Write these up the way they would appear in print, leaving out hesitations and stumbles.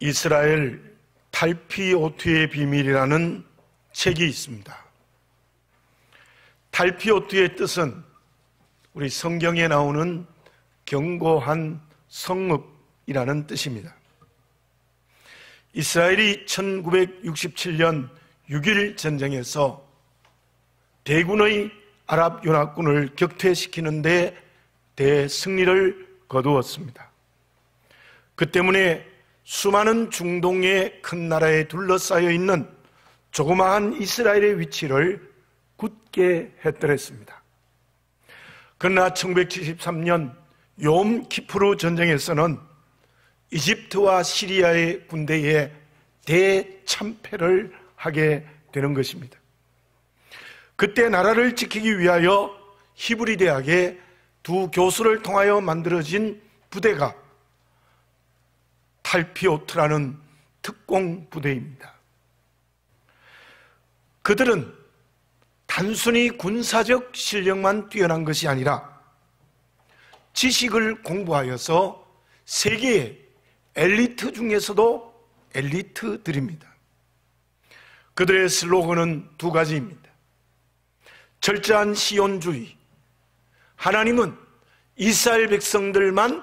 이스라엘 탈피오트의 비밀이라는 책이 있습니다. 탈피오트의 뜻은 우리 성경에 나오는 견고한 성읍이라는 뜻입니다. 이스라엘이 1967년 6.1 전쟁에서 대군의 아랍 연합군을 격퇴시키는 데 대승리를 거두었습니다. 그 때문에 수많은 중동의 큰 나라에 둘러싸여 있는 조그마한 이스라엘의 위치를 굳게 했더랬습니다. 그러나 1973년 욤 키프르 전쟁에서는 이집트와 시리아의 군대에 대참패를 하게 되는 것입니다. 그때 나라를 지키기 위하여 히브리 대학의 두 교수를 통하여 만들어진 부대가 탈피오트라는 특공 부대입니다. 그들은 단순히 군사적 실력만 뛰어난 것이 아니라 지식을 공부하여서 세계의 엘리트 중에서도 엘리트들입니다. 그들의 슬로건은 두 가지입니다. 철저한 시온주의, 하나님은 이스라엘 백성들만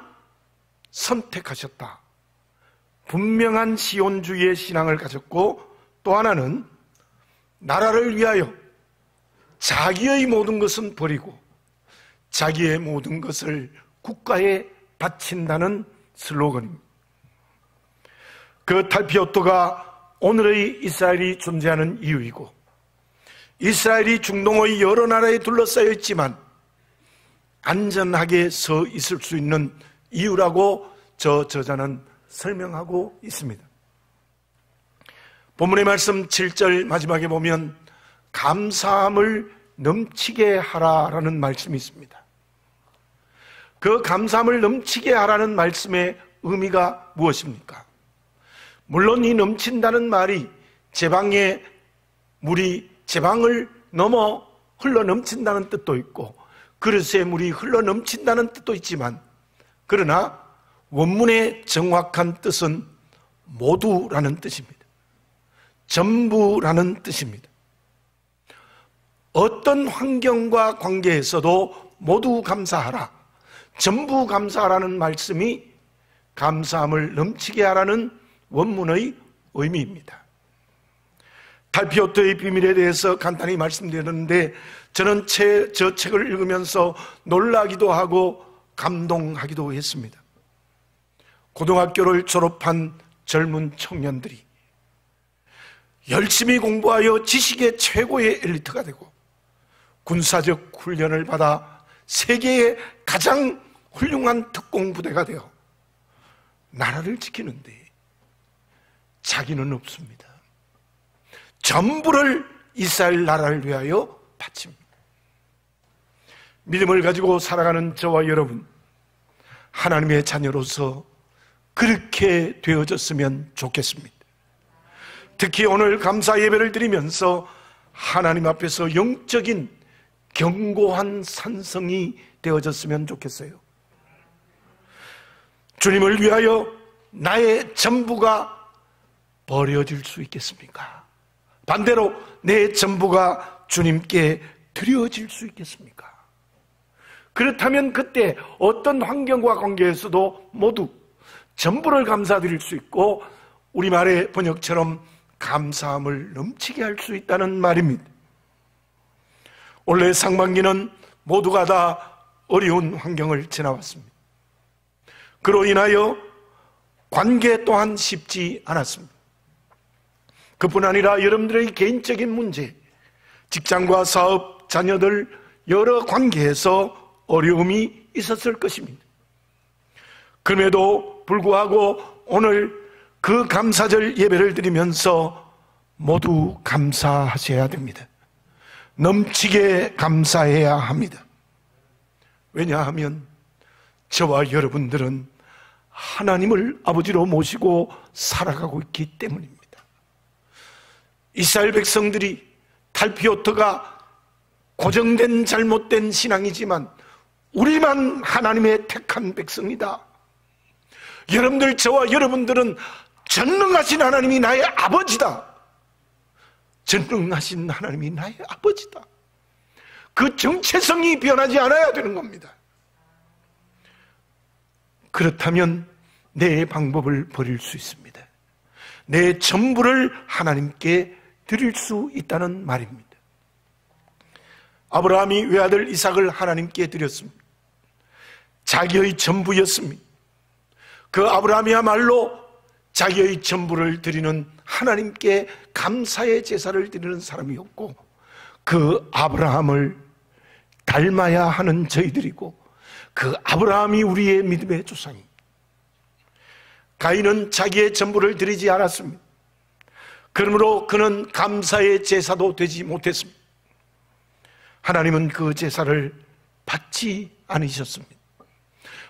선택하셨다. 분명한 시온주의의 신앙을 가졌고, 또 하나는 나라를 위하여 자기의 모든 것은 버리고 자기의 모든 것을 국가에 바친다는 슬로건입니다. 그 탈피오트가 오늘의 이스라엘이 존재하는 이유이고, 이스라엘이 중동의 여러 나라에 둘러싸여 있지만 안전하게 서 있을 수 있는 이유라고 저자는 설명하고 있습니다. 본문의 말씀 7절 마지막에 보면 감사함을 넘치게 하라라는 말씀이 있습니다. 그 감사함을 넘치게 하라는 말씀의 의미가 무엇입니까? 물론 이 넘친다는 말이 제방의 물이 제방을 넘어 흘러 넘친다는 뜻도 있고 그릇에 물이 흘러 넘친다는 뜻도 있지만, 그러나 원문의 정확한 뜻은 모두라는 뜻입니다. 전부라는 뜻입니다. 어떤 환경과 관계에서도 모두 감사하라, 전부 감사하라는 말씀이 감사함을 넘치게 하라는 원문의 의미입니다. 탈피오트의 비밀에 대해서 간단히 말씀드렸는데, 저는 저 책을 읽으면서 놀라기도 하고 감동하기도 했습니다. 고등학교를 졸업한 젊은 청년들이 열심히 공부하여 지식의 최고의 엘리트가 되고 군사적 훈련을 받아 세계의 가장 훌륭한 특공부대가 되어 나라를 지키는데 자기는 없습니다. 전부를 이스라엘 나라를 위하여 바칩니다. 믿음을 가지고 살아가는 저와 여러분, 하나님의 자녀로서 그렇게 되어졌으면 좋겠습니다. 특히 오늘 감사 예배를 드리면서 하나님 앞에서 영적인 견고한 산성이 되어졌으면 좋겠어요. 주님을 위하여 나의 전부가 버려질 수 있겠습니까? 반대로 내 전부가 주님께 드려질 수 있겠습니까? 그렇다면 그때 어떤 환경과 관계에서도 모두 전부를 감사드릴 수 있고, 우리말의 번역처럼 감사함을 넘치게 할 수 있다는 말입니다. 올해 상반기는 모두가 다 어려운 환경을 지나왔습니다. 그로 인하여 관계 또한 쉽지 않았습니다. 그뿐 아니라 여러분들의 개인적인 문제, 직장과 사업, 자녀들 여러 관계에서 어려움이 있었을 것입니다. 그럼에도 불구하고 오늘 그 감사절 예배를 드리면서 모두 감사하셔야 됩니다. 넘치게 감사해야 합니다. 왜냐하면 저와 여러분들은 하나님을 아버지로 모시고 살아가고 있기 때문입니다. 이스라엘 백성들이 탈피오트가 고정된 잘못된 신앙이지만 우리만 하나님의 택한 백성이다. 여러분들, 저와 여러분들은 전능하신 하나님이 나의 아버지다. 전능하신 하나님이 나의 아버지다. 그 정체성이 변하지 않아야 되는 겁니다. 그렇다면 내 방법을 버릴 수 있습니다. 내 전부를 하나님께 드릴 수 있다는 말입니다. 아브라함이 외아들 이삭을 하나님께 드렸습니다. 자기의 전부였습니다. 그 아브라함이야말로 자기의 전부를 드리는 하나님께 감사의 제사를 드리는 사람이었고, 그 아브라함을 닮아야 하는 저희들이고, 그 아브라함이 우리의 믿음의 조상입니다. 가인은 자기의 전부를 드리지 않았습니다. 그러므로 그는 감사의 제사도 되지 못했습니다. 하나님은 그 제사를 받지 않으셨습니다.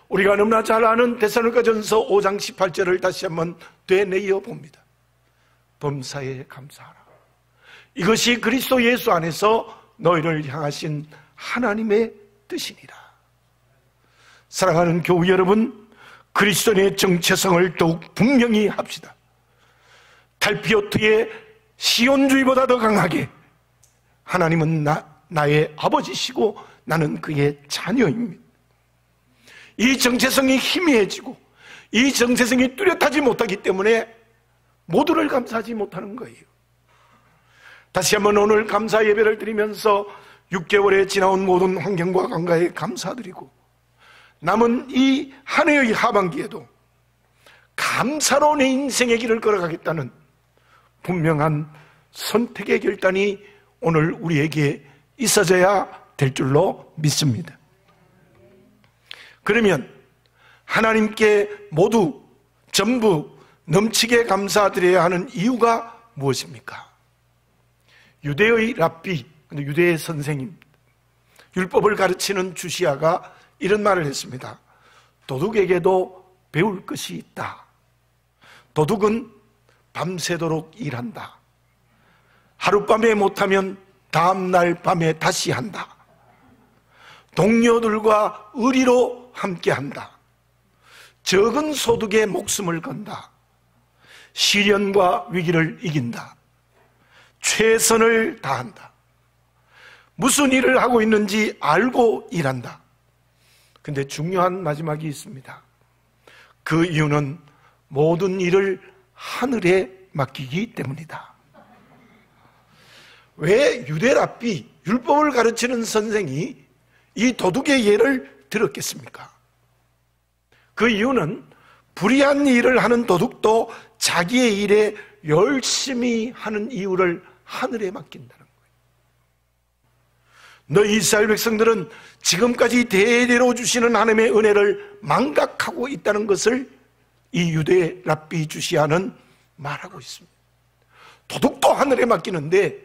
우리가 너무나 잘 아는 데살로니가전서 5장 18절을 다시 한번 되뇌어 봅니다. 범사에 감사하라. 이것이 그리스도 예수 안에서 너희를 향하신 하나님의 뜻이니라. 사랑하는 교우 여러분, 그리스도인의 정체성을 더욱 분명히 합시다. 달피오트의 시온주의보다 더 강하게 하나님은 나의 아버지시고 나는 그의 자녀입니다. 이 정체성이 희미해지고 이 정체성이 뚜렷하지 못하기 때문에 모두를 감사하지 못하는 거예요. 다시 한번 오늘 감사 예배를 드리면서 6개월에 지나온 모든 환경과 감가에 감사드리고, 남은 이 한 해의 하반기에도 감사로 내 인생의 길을 걸어가겠다는 분명한 선택의 결단이 오늘 우리에게 있어져야 될 줄로 믿습니다. 그러면 하나님께 모두 전부 넘치게 감사드려야 하는 이유가 무엇입니까? 유대의 랍비, 유대의 선생님, 율법을 가르치는 주시아가 이런 말을 했습니다. 도둑에게도 배울 것이 있다. 도둑은 밤새도록 일한다. 하룻밤에 못하면 다음날 밤에 다시 한다. 동료들과 의리로 함께한다. 적은 소득에 목숨을 건다. 시련과 위기를 이긴다. 최선을 다한다. 무슨 일을 하고 있는지 알고 일한다. 근데 중요한 마지막이 있습니다. 그 이유는 모든 일을 하늘에 맡기기 때문이다. 왜 유대랍비, 율법을 가르치는 선생이 이 도둑의 예를 들었겠습니까? 그 이유는 불의한 일을 하는 도둑도 자기의 일에 열심히 하는 이유를 하늘에 맡긴다는 거예요. 너희 이스라엘 백성들은 지금까지 대대로 주시는 하나님의 은혜를 망각하고 있다는 것을 이 유대 랍비 주시아는 말하고 있습니다. 도둑도 하늘에 맡기는데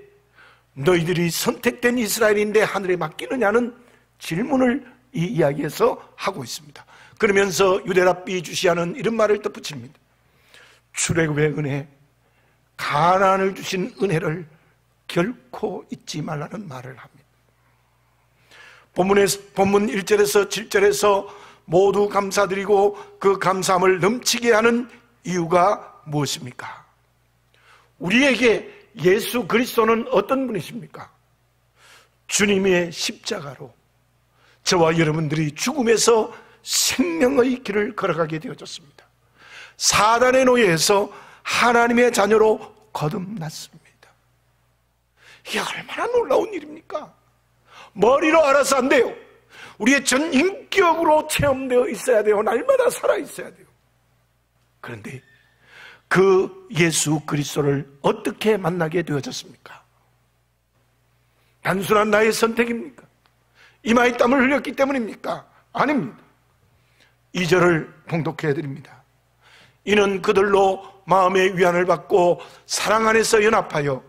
너희들이 선택된 이스라엘인데 하늘에 맡기느냐는 질문을 이 이야기에서 하고 있습니다. 그러면서 유대 랍비 주시아는 이런 말을 덧붙입니다. 출애굽의 은혜, 가나안을 주신 은혜를 결코 잊지 말라는 말을 합니다. 본문 1절에서 7절에서 모두 감사드리고 그 감사함을 넘치게 하는 이유가 무엇입니까? 우리에게 예수 그리스도는 어떤 분이십니까? 주님의 십자가로 저와 여러분들이 죽음에서 생명의 길을 걸어가게 되어졌습니다. 사단의 노예에서 하나님의 자녀로 거듭났습니다. 이게 얼마나 놀라운 일입니까? 머리로 알아서 안 돼요. 우리의 전 인격으로 체험되어 있어야 돼요. 날마다 살아 있어야 돼요. 그런데 그 예수 그리스도를 어떻게 만나게 되어졌습니까? 단순한 나의 선택입니까? 이마에 땀을 흘렸기 때문입니까? 아닙니다. 2절을 봉독해 드립니다. 이는 그들로 마음의 위안을 받고 사랑 안에서 연합하여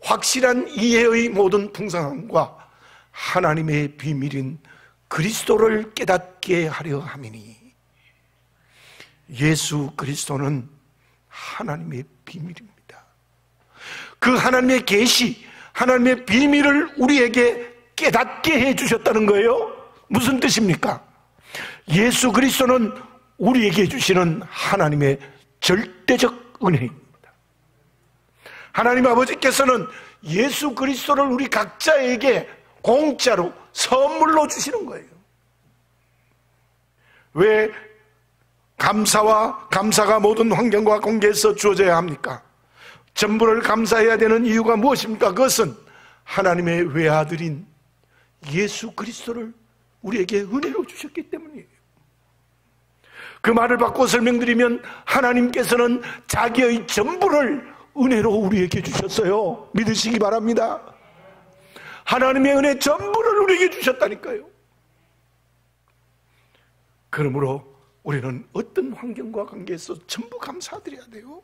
확실한 이해의 모든 풍성함과 하나님의 비밀인 그리스도를 깨닫게 하려 함이니. 예수 그리스도는 하나님의 비밀입니다. 그 하나님의 계시, 하나님의 비밀을 우리에게 깨닫게 해주셨다는 거예요. 무슨 뜻입니까? 예수 그리스도는 우리에게 주시는 하나님의 절대적 은혜입니다. 하나님 아버지께서는 예수 그리스도를 우리 각자에게 공짜로 선물로 주시는 거예요. 왜 감사가 모든 환경과 관계에서 주어져야 합니까? 전부를 감사해야 되는 이유가 무엇입니까? 그것은 하나님의 외아들인 예수 그리스도를 우리에게 은혜로 주셨기 때문이에요. 그 말을 바꿔 설명드리면 하나님께서는 자기의 전부를 은혜로 우리에게 주셨어요. 믿으시기 바랍니다. 하나님의 은혜 전부를 우리에게 주셨다니까요. 그러므로 우리는 어떤 환경과 관계에서 전부 감사드려야 돼요.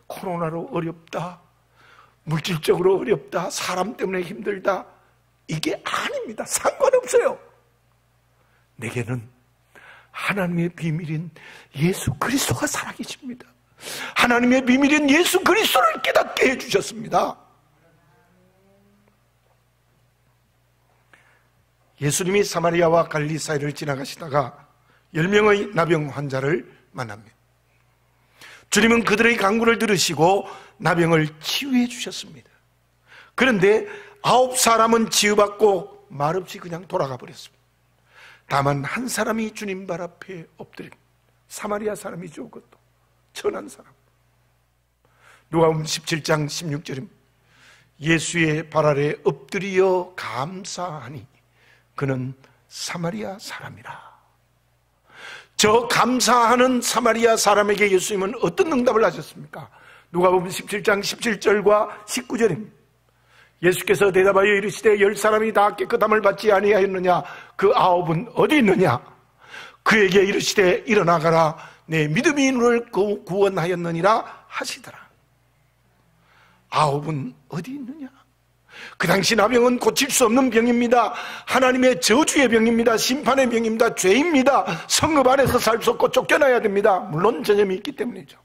코로나로 어렵다, 물질적으로 어렵다, 사람 때문에 힘들다, 이게 아닙니다. 상관없어요. 내게는 하나님의 비밀인 예수 그리스도가 살아계십니다. 하나님의 비밀인 예수 그리스도를 깨닫게 해주셨습니다. 예수님이 사마리아와 갈릴리 사이를 지나가시다가 10명의 나병 환자를 만납니다. 주님은 그들의 간구를 들으시고 나병을 치유해 주셨습니다. 그런데 9사람은 치유받고 말없이 그냥 돌아가 버렸습니다. 다만 한 사람이 주님 발 앞에 엎드립니다. 사마리아 사람이죠. 그것도 천한 사람. 누가복음 17장 16절입니다. 예수의 발 아래 엎드려 감사하니 그는 사마리아 사람이라. 저 감사하는 사마리아 사람에게 예수님은 어떤 응답을 하셨습니까? 누가복음 17장 17절과 19절입니다. 예수께서 대답하여 이르시되 10사람이 다 깨끗함을 받지 아니하였느냐? 그 9은 어디 있느냐? 그에게 이르시되 일어나가라, 내 믿음이 너를 구원하였느니라 하시더라. 9은 어디 있느냐? 그 당시 나병은 고칠 수 없는 병입니다. 하나님의 저주의 병입니다. 심판의 병입니다. 죄입니다. 성읍 안에서 살 수 없고 쫓겨나야 됩니다. 물론 전염이 있기 때문이죠.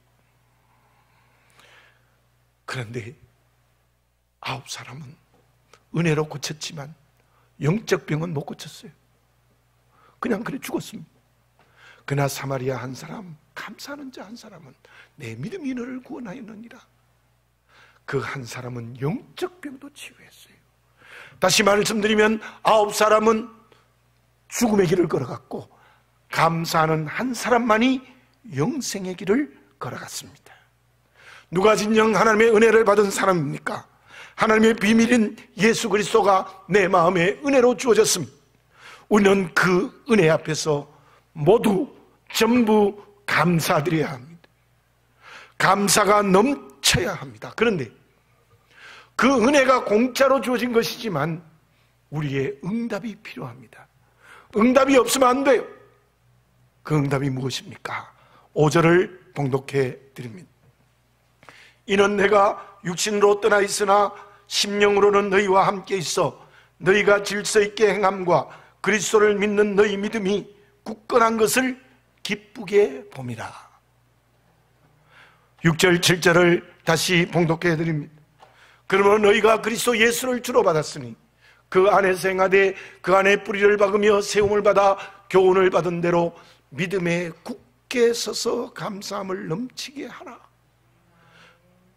그런데 9사람은 은혜로 고쳤지만 영적 병은 못 고쳤어요. 그냥 그래 죽었습니다. 그러나 사마리아 한 사람, 감사하는 자 한 사람은 내 믿음이 너를 구원하였느니라. 그 한 사람은 영적 병도 치유했어요. 다시 말씀드리면 9사람은 죽음의 길을 걸어갔고 감사하는 한 사람만이 영생의 길을 걸어갔습니다. 누가 진정 하나님의 은혜를 받은 사람입니까? 하나님의 비밀인 예수 그리스도가 내 마음에 은혜로 주어졌습니다. 우리는 그 은혜 앞에서 모두 전부 감사드려야 합니다. 감사가 넘쳐야 합니다. 그런데 그 은혜가 공짜로 주어진 것이지만 우리의 응답이 필요합니다. 응답이 없으면 안 돼요. 그 응답이 무엇입니까? 5절을 봉독해 드립니다. 이는 내가 육신으로 떠나 있으나 심령으로는 너희와 함께 있어 너희가 질서 있게 행함과 그리스도를 믿는 너희 믿음이 굳건한 것을 기쁘게 봄이라. 6절 7절을 다시 봉독해 드립니다. 그러므로 너희가 그리스도 예수를 주로 받았으니 그 안에서 행하되 그 안에 뿌리를 박으며 세움을 받아 교훈을 받은 대로 믿음에 굳게 서서 감사함을 넘치게 하라.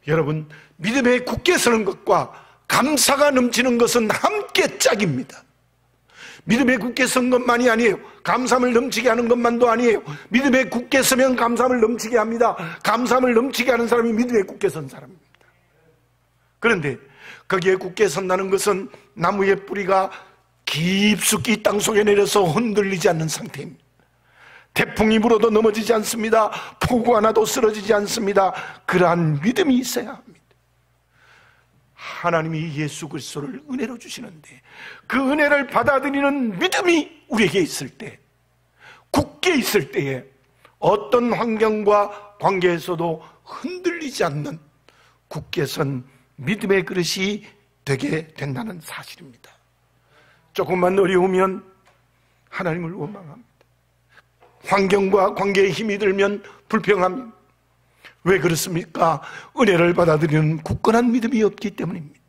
여러분, 믿음에 굳게 서는 것과 감사가 넘치는 것은 함께 짝입니다. 믿음에 굳게 선 것만이 아니에요. 감사함을 넘치게 하는 것만도 아니에요. 믿음에 굳게 서면 감사함을 넘치게 합니다. 감사함을 넘치게 하는 사람이 믿음에 굳게 선 사람입니다. 그런데 거기에 굳게 선다는 것은 나무의 뿌리가 깊숙이 땅속에 내려서 흔들리지 않는 상태입니다. 태풍이 불어도 넘어지지 않습니다. 폭우 하나도 쓰러지지 않습니다. 그러한 믿음이 있어야 합니다. 하나님이 예수 그리스도를 은혜로 주시는데 그 은혜를 받아들이는 믿음이 우리에게 있을 때, 굳게 있을 때에 어떤 환경과 관계에서도 흔들리지 않는 굳게 선 믿음의 그릇이 되게 된다는 사실입니다. 조금만 어려우면 하나님을 원망합니다. 환경과 관계에 힘이 들면 불평합니다. 왜 그렇습니까? 은혜를 받아들이는 굳건한 믿음이 없기 때문입니다.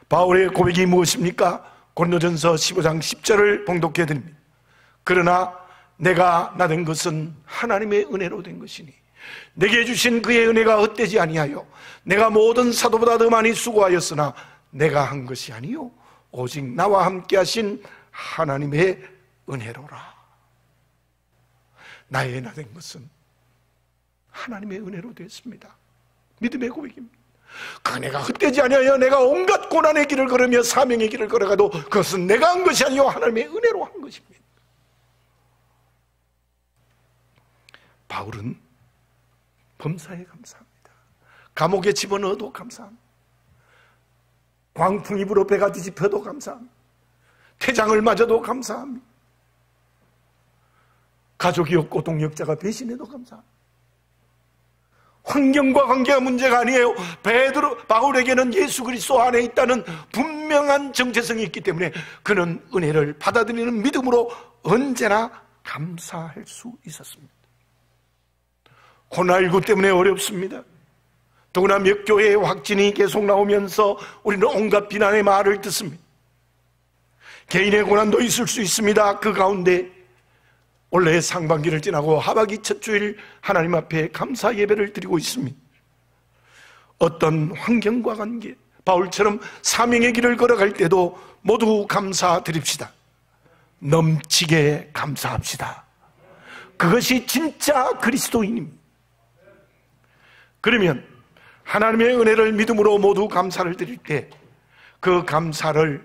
바울의 고백이 무엇입니까? 고린도전서 15장 10절을 봉독해 드립니다. 그러나 내가 나된 것은 하나님의 은혜로 된 것이니 내게 주신 그의 은혜가 헛되지 아니하여 내가 모든 사도보다 더 많이 수고하였으나 내가 한 것이 아니요 오직 나와 함께 하신 하나님의 은혜로라. 나의 나 된 것은 하나님의 은혜로 됐습니다. 믿음의 고백입니다. 그 은혜가 헛되지 아니하여 내가 온갖 고난의 길을 걸으며 사명의 길을 걸어가도 그것은 내가 한 것이 아니요 하나님의 은혜로 한 것입니다. 바울은 범사에 감사합니다. 감옥에 집어넣어도 감사합니다. 광풍이 불어 배가 뒤집혀도 감사합니다. 태장을 맞아도 감사합니다. 가족이 없고 동역자가 배신해도 감사합니다. 환경과 관계가 문제가 아니에요. 바울에게는 예수 그리스도 안에 있다는 분명한 정체성이 있기 때문에 그는 은혜를 받아들이는 믿음으로 언제나 감사할 수 있었습니다. 코로나19 때문에 어렵습니다. 더구나 몇 교회의 확진이 계속 나오면서 우리는 온갖 비난의 말을 듣습니다. 개인의 고난도 있을 수 있습니다. 그 가운데 올해 상반기를 지나고 하반기 첫 주일 하나님 앞에 감사 예배를 드리고 있습니다. 어떤 환경과 관계, 바울처럼 사명의 길을 걸어갈 때도 모두 감사드립시다. 넘치게 감사합시다. 그것이 진짜 그리스도인입니다. 그러면 하나님의 은혜를 믿음으로 모두 감사를 드릴 때 그 감사를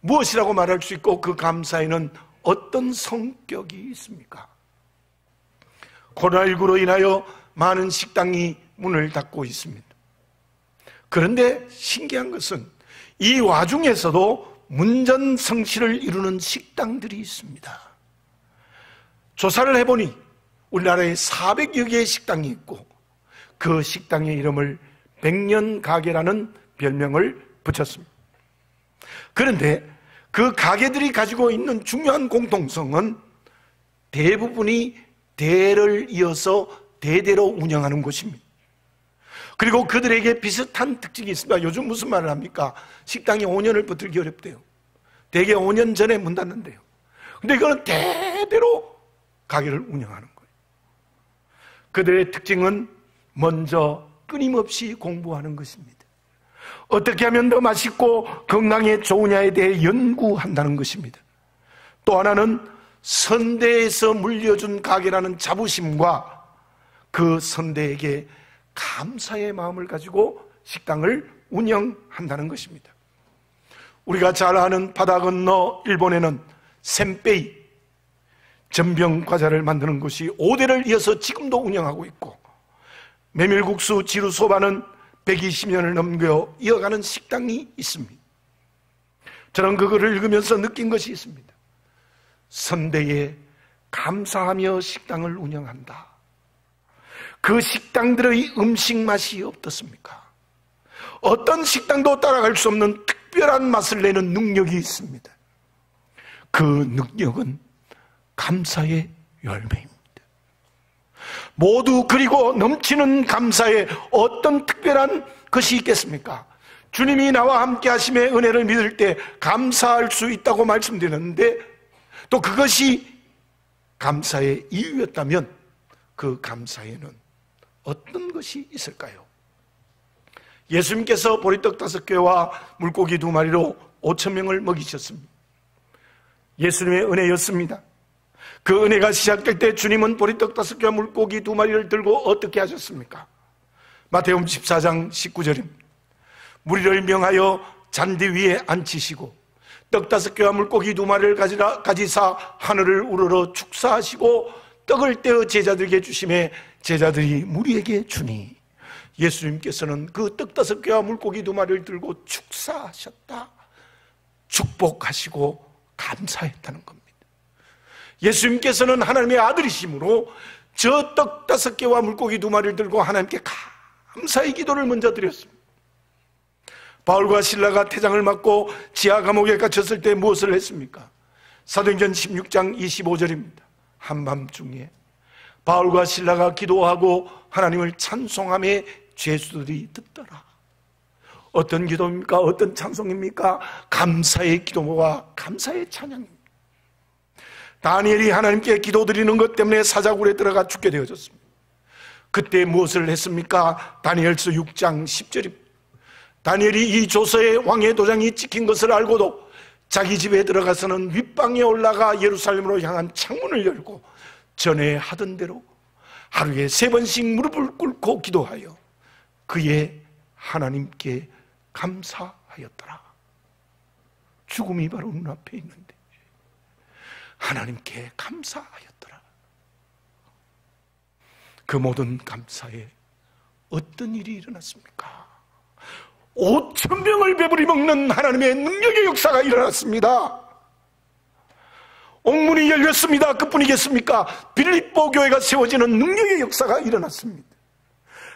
무엇이라고 말할 수 있고 그 감사에는 어떤 성격이 있습니까? 코로나19로 인하여 많은 식당이 문을 닫고 있습니다. 그런데 신기한 것은 이 와중에서도 문전성시를 이루는 식당들이 있습니다. 조사를 해보니 우리나라에 400여 개의 식당이 있고 그 식당의 이름을 백년가게라는 별명을 붙였습니다. 그런데 그 가게들이 가지고 있는 중요한 공통성은 대부분이 대를 이어서 대대로 운영하는 곳입니다. 그리고 그들에게 비슷한 특징이 있습니다. 요즘 무슨 말을 합니까? 식당이 5년을 버티기 어렵대요. 대개 5년 전에 문 닫는데요. 근데 이거는 대대로 가게를 운영하는 거예요. 그들의 특징은 먼저 끊임없이 공부하는 것입니다. 어떻게 하면 더 맛있고 건강에 좋으냐에 대해 연구한다는 것입니다. 또 하나는 선대에서 물려준 가게라는 자부심과 그 선대에게 감사의 마음을 가지고 식당을 운영한다는 것입니다. 우리가 잘 아는 바다 건너 일본에는 센페이 전병 과자를 만드는 곳이 5대를 이어서 지금도 운영하고 있고 메밀국수 지루소바는 120년을 넘겨 이어가는 식당이 있습니다. 저는 그거를 읽으면서 느낀 것이 있습니다. 선대에 감사하며 식당을 운영한다. 그 식당들의 음식 맛이 어떻습니까? 어떤 식당도 따라갈 수 없는 특별한 맛을 내는 능력이 있습니다. 그 능력은 감사의 열매입니다. 모두 그리고 넘치는 감사에 어떤 특별한 것이 있겠습니까? 주님이 나와 함께 하심의 은혜를 믿을 때 감사할 수 있다고 말씀드렸는데 또 그것이 감사의 이유였다면 그 감사에는 어떤 것이 있을까요? 예수님께서 보리떡 5개와 물고기 2마리로 5,000명을 먹이셨습니다. 예수님의 은혜였습니다. 그 은혜가 시작될 때 주님은 보리떡 5개와 물고기 2마리를 들고 어떻게 하셨습니까? 마태복음 14장 19절입니다. 무리를 명하여 잔디 위에 앉히시고 떡 5개와 물고기 2마리를 가지사 하늘을 우러러 축사하시고 떡을 떼어 제자들에게 주심에 제자들이 무리에게 주니 예수님께서는 그 떡 5개와 물고기 2마리를 들고 축사하셨다. 축복하시고 감사했다는 겁니다. 예수님께서는 하나님의 아들이심으로 저 떡 5개와 물고기 2마리를 들고 하나님께 감사의 기도를 먼저 드렸습니다. 바울과 실라가 태장을 맞고 지하 감옥에 갇혔을 때 무엇을 했습니까? 사도행전 16장 25절입니다. 한밤중에 바울과 실라가 기도하고 하나님을 찬송하며 죄수들이 듣더라. 어떤 기도입니까? 어떤 찬송입니까? 감사의 기도와 감사의 찬양입니다. 다니엘이 하나님께 기도드리는 것 때문에 사자굴에 들어가 죽게 되어졌습니다. 그때 무엇을 했습니까? 다니엘서 6장 10절입니다. 다니엘이 이 조서에 왕의 도장이 찍힌 것을 알고도 자기 집에 들어가서는 윗방에 올라가 예루살렘으로 향한 창문을 열고 전에 하던 대로 하루에 3번씩 무릎을 꿇고 기도하여 그의 하나님께 감사하였더라. 죽음이 바로 눈앞에 있는데 하나님께 감사하였더라. 그 모든 감사에 어떤 일이 일어났습니까? 5,000명을 배부리 먹는 하나님의 능력의 역사가 일어났습니다. 옥문이 열렸습니다. 그뿐이겠습니까? 빌립보 교회가 세워지는 능력의 역사가 일어났습니다.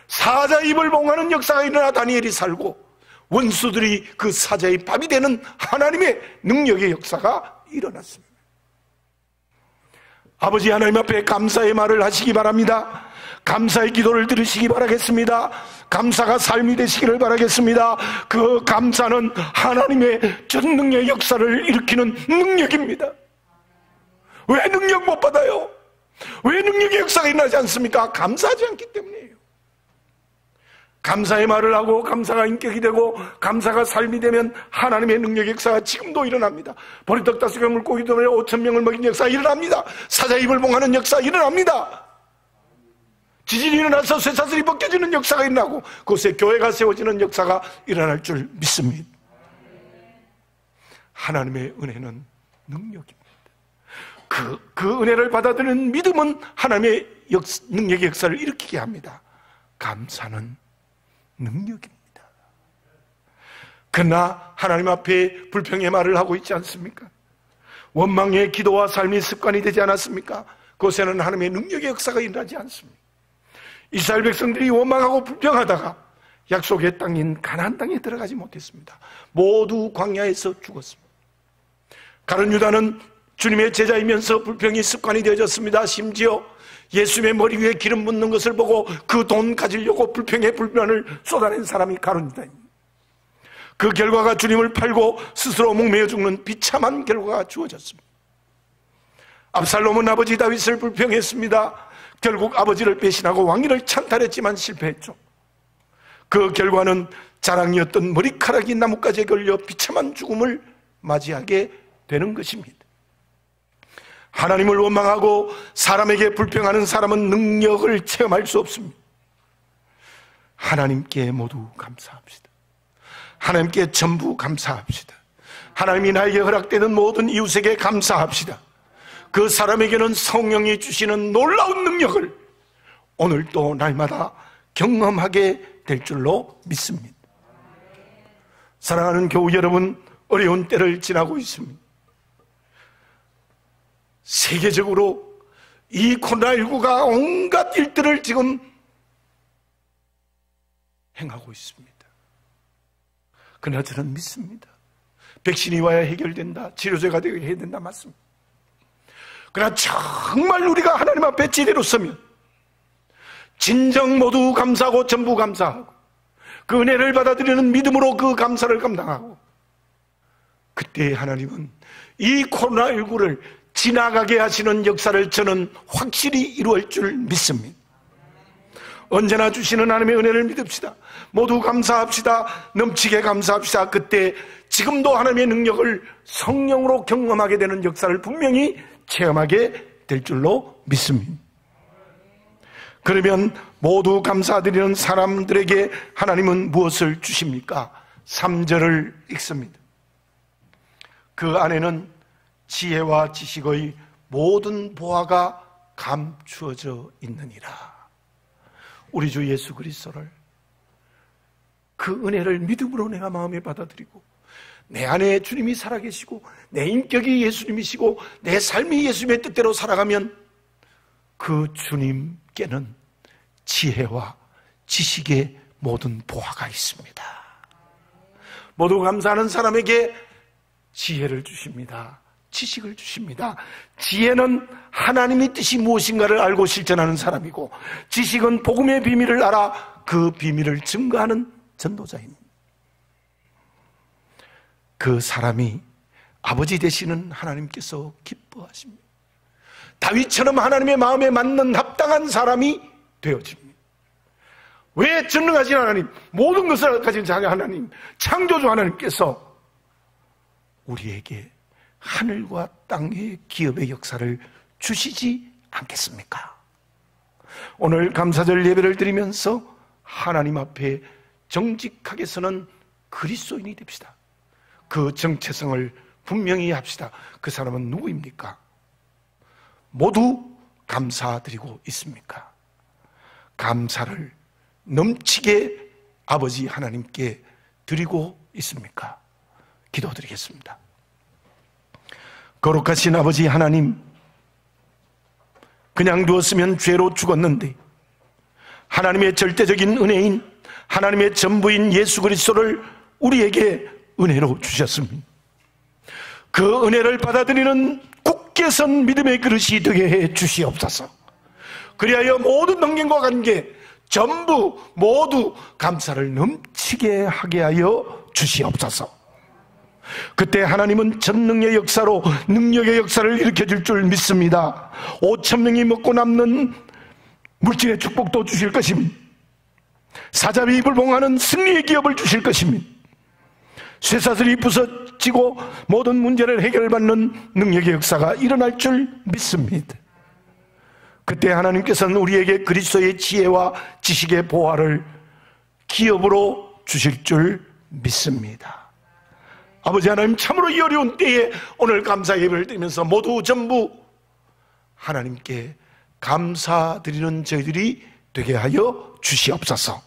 사자 입을 봉하는 역사가 일어나 다니엘이 살고 원수들이 그 사자의 밥이 되는 하나님의 능력의 역사가 일어났습니다. 아버지 하나님 앞에 감사의 말을 하시기 바랍니다. 감사의 기도를 들으시기 바라겠습니다. 감사가 삶이 되시기를 바라겠습니다. 그 감사는 하나님의 전능의 역사를 일으키는 능력입니다. 왜 능력 못 받아요? 왜 능력의 역사가 일어나지 않습니까? 감사하지 않기 때문이에요. 감사의 말을 하고 감사가 인격이 되고 감사가 삶이 되면 하나님의 능력의 역사가 지금도 일어납니다. 보리떡 5개 물고기 5,000명을 먹인 역사가 일어납니다. 사자 입을 봉하는 역사가 일어납니다. 지진이 일어나서 쇠사슬이 벗겨지는 역사가 일어나고 그곳에 교회가 세워지는 역사가 일어날 줄 믿습니다. 하나님의 은혜는 능력입니다. 그 은혜를 받아들이는 믿음은 하나님의 능력의 역사를 일으키게 합니다. 감사는 능력입니다. 그러나 하나님 앞에 불평의 말을 하고 있지 않습니까? 원망의 기도와 삶이 습관이 되지 않았습니까? 그곳에는 하나님의 능력의 역사가 일어나지 않습니다. 이스라엘 백성들이 원망하고 불평하다가 약속의 땅인 가나안 땅에 들어가지 못했습니다. 모두 광야에서 죽었습니다. 가룟 유다는 주님의 제자이면서 불평이 습관이 되어졌습니다. 심지어 예수님의 머리 위에 기름 붓는 것을 보고 그 돈 가지려고 불평의 불만을 쏟아낸 사람이 가룟 유다입니다. 그 결과가 주님을 팔고 스스로 목매어 죽는 비참한 결과가 주어졌습니다. 압살롬은 아버지 다윗을 불평했습니다. 결국 아버지를 배신하고 왕위를 찬탈했지만 실패했죠. 그 결과는 자랑이었던 머리카락이 나뭇가지에 걸려 비참한 죽음을 맞이하게 되는 것입니다. 하나님을 원망하고 사람에게 불평하는 사람은 능력을 체험할 수 없습니다. 하나님께 모두 감사합시다. 하나님께 전부 감사합시다. 하나님이 나에게 허락되는 모든 이웃에게 감사합시다. 그 사람에게는 성령이 주시는 놀라운 능력을 오늘도 날마다 경험하게 될 줄로 믿습니다. 사랑하는 교우 여러분, 어려운 때를 지나고 있습니다. 세계적으로 이 코로나19가 온갖 일들을 지금 행하고 있습니다. 그러나 저는 믿습니다. 백신이 와야 해결된다. 치료제가 되어야 해야 된다. 맞습니다. 그러나 정말 우리가 하나님 앞에 제대로 서면 진정 모두 감사하고 전부 감사하고 그 은혜를 받아들이는 믿음으로 그 감사를 감당하고 그때 하나님은 이 코로나19를 지나가게 하시는 역사를 저는 확실히 이루어질 줄 믿습니다. 언제나 주시는 하나님의 은혜를 믿읍시다. 모두 감사합시다. 넘치게 감사합시다. 그때 지금도 하나님의 능력을 성령으로 경험하게 되는 역사를 분명히 체험하게 될 줄로 믿습니다. 그러면 모두 감사드리는 사람들에게 하나님은 무엇을 주십니까? 3절을 읽습니다. 그 안에는 지혜와 지식의 모든 보화가 감추어져 있느니라. 우리 주 예수 그리스도를 그 은혜를 믿음으로 내가 마음에 받아들이고 내 안에 주님이 살아계시고 내 인격이 예수님이시고 내 삶이 예수님의 뜻대로 살아가면 그 주님께는 지혜와 지식의 모든 보화가 있습니다. 모두 감사하는 사람에게 지혜를 주십니다. 지식을 주십니다. 지혜는 하나님의 뜻이 무엇인가를 알고 실천하는 사람이고 지식은 복음의 비밀을 알아 그 비밀을 증거하는 전도자입니다. 그 사람이 아버지 되시는 하나님께서 기뻐하십니다. 다윗처럼 하나님의 마음에 맞는 합당한 사람이 되어집니다. 왜 전능하신 하나님, 모든 것을 가진 자녀 하나님, 창조주 하나님께서 우리에게 하늘과 땅의 기업의 역사를 주시지 않겠습니까? 오늘 감사절 예배를 드리면서 하나님 앞에 정직하게 서는 그리스도인이 됩시다. 그 정체성을 분명히 합시다. 그 사람은 누구입니까? 모두 감사드리고 있습니까? 감사를 넘치게 아버지 하나님께 드리고 있습니까? 기도드리겠습니다. 거룩하신 아버지 하나님, 그냥 두었으면 죄로 죽었는데 하나님의 절대적인 은혜인, 하나님의 전부인 예수 그리스도를 우리에게 은혜로 주셨습니다. 그 은혜를 받아들이는 굳게 선 믿음의 그릇이 되게 해 주시옵소서. 그리하여 모든 능력과 관계 전부 모두 감사를 넘치게 하게 하여 주시옵소서. 그때 하나님은 전능의 역사로 능력의 역사를 일으켜줄 줄 믿습니다. 5,000명이 먹고 남는 물질의 축복도 주실 것입니다. 사자비 불봉하는 승리의 기업을 주실 것입니다. 쇠사슬이 부서지고 모든 문제를 해결받는 능력의 역사가 일어날 줄 믿습니다. 그때 하나님께서는 우리에게 그리스도의 지혜와 지식의 보화를 기업으로 주실 줄 믿습니다. 아버지 하나님, 참으로 이 어려운 때에 오늘 감사 예배를 드리면서 모두 전부 하나님께 감사드리는 저희들이 되게 하여 주시옵소서.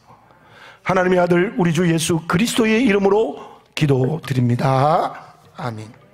하나님의 아들 우리 주 예수 그리스도의 이름으로 기도드립니다. 아멘.